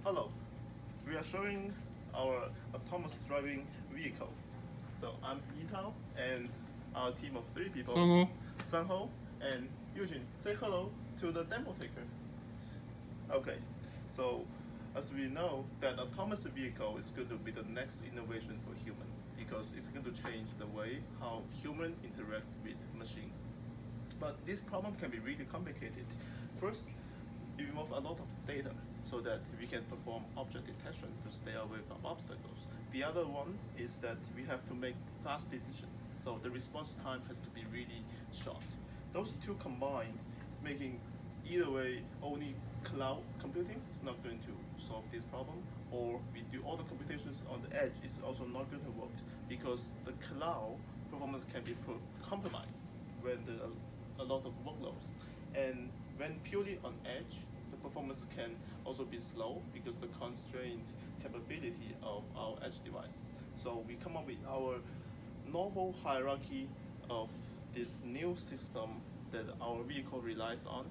Hello, we are showing our autonomous driving vehicle. So I'm Yitao and our team of 3 people, Sangho. Sanho and Eugene. Say hello to the demo taker. Okay, so as we know that autonomous vehicle is going to be the next innovation for human because it's going to change the way how human interact with machine. But this problem can be really complicated. First, it involves a lot of data so that we can perform object detection to stay away from obstacles. The other one is that we have to make fast decisions, so the response time has to be really short. Those two combined is making either way only cloud computing is not going to solve this problem, or we do all the computations on the edge is also not going to work because the cloud performance can be compromised when there are a lot of workloads. And when purely on edge, the performance can also be slow because the constrained capability of our edge device. So we come up with our novel hierarchy of this new system that our vehicle relies on.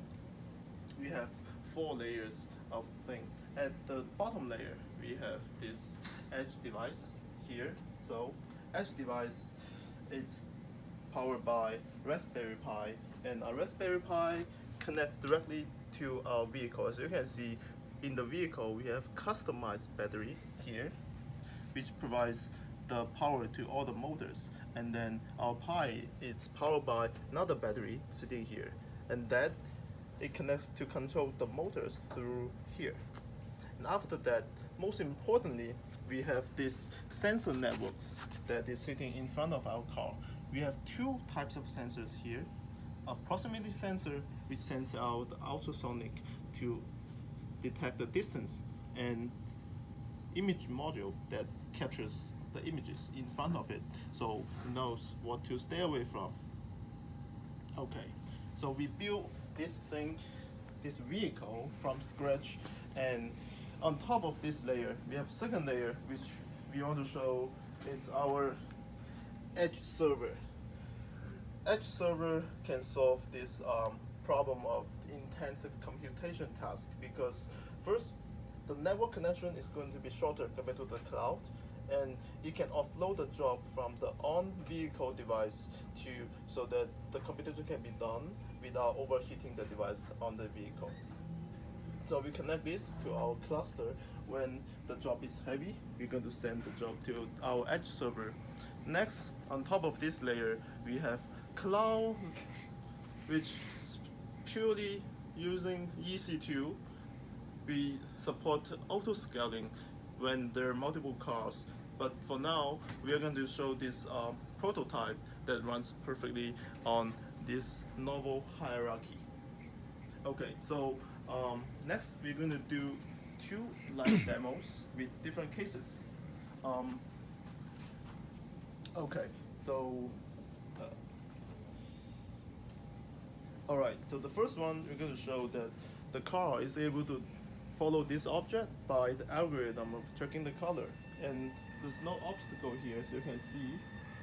We have 4 layers of things. At the bottom layer, we have this edge device here. So edge device, it's powered by Raspberry Pi, and a Raspberry Pi connect directly to our vehicle. As you can see, in the vehicle we have customized battery here, which provides the power to all the motors, and then our Pi is powered by another battery sitting here, and that it connects to control the motors through here. And after that, most importantly, we have this sensor networks that is sitting in front of our car. We have 2 types of sensors here. A proximity sensor, which sends out ultrasonic to detect the distance, and image module that captures the images in front of it, so it knows what to stay away from. Okay, so we built this thing, this vehicle from scratch, and on top of this layer, we have second layer, which we want to show is our edge server. Edge server can solve this problem of intensive computation task because first, the network connection is going to be shorter compared to the cloud, and it can offload the job from the on-vehicle device to so that the computation can be done without overheating the device on the vehicle. So we connect this to our cluster. When the job is heavy, we're going to send the job to our edge server. Next, on top of this layer, we have cloud, which is purely using EC2. We support auto scaling when there are multiple cars, but for now we are going to show this prototype that runs perfectly on this novel hierarchy. Okay, so next we're going to do 2 live demos with different cases. Okay, so all right, so the first one we're going to show that the car is able to follow this object by the algorithm of checking the color, and there's no obstacle here, as you can see.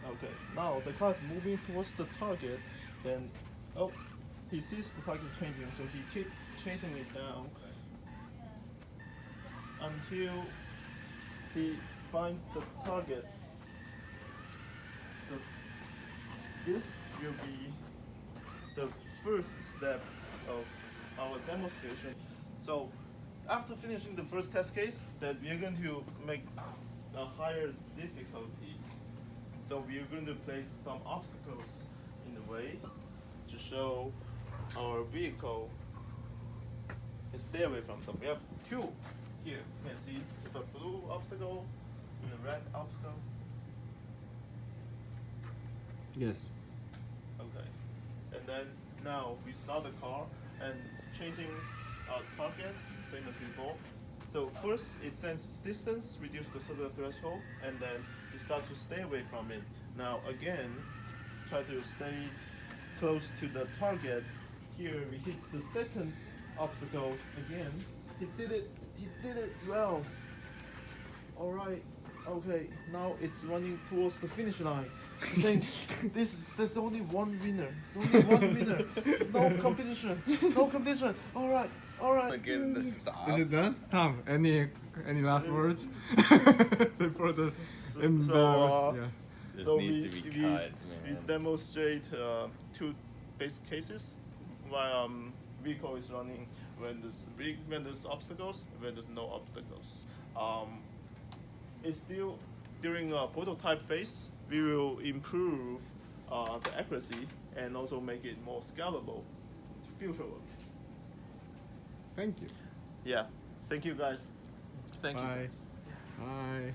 Okay, now the car is moving towards the target, then oh, he sees the target changing, so he keeps chasing it down until he finds the target. So this will be the first step of our demonstration. So after finishing the first test case, that we are going to make a higher difficulty. So we are going to place some obstacles in the way to show our vehicle can stay away from them. We have 2 here. You can see with a blue obstacle and a red obstacle. Yes. Okay. And then now we start the car and chasing our target, same as before. So first it senses distance, reduce to certain threshold, and then it starts to stay away from it. Now again, try to stay close to the target. Here we hit the second obstacle again. He did it well. Alright, okay, now it's running towards the finish line. I think there's only one winner. There's only one winner. No competition. No competition. Alright, All right. Again, the stop. Is it done? Tom, any last words? For the in So, the, yeah. This So needs to be cut, we man. demonstrate two basic cases where vehicle is running when there's obstacles, when there's no obstacles. It's still during a prototype phase. We will improve the accuracy and also make it more scalable future work. Thank you. Yeah. Thank you guys. Thank you. Bye. Guys. Bye.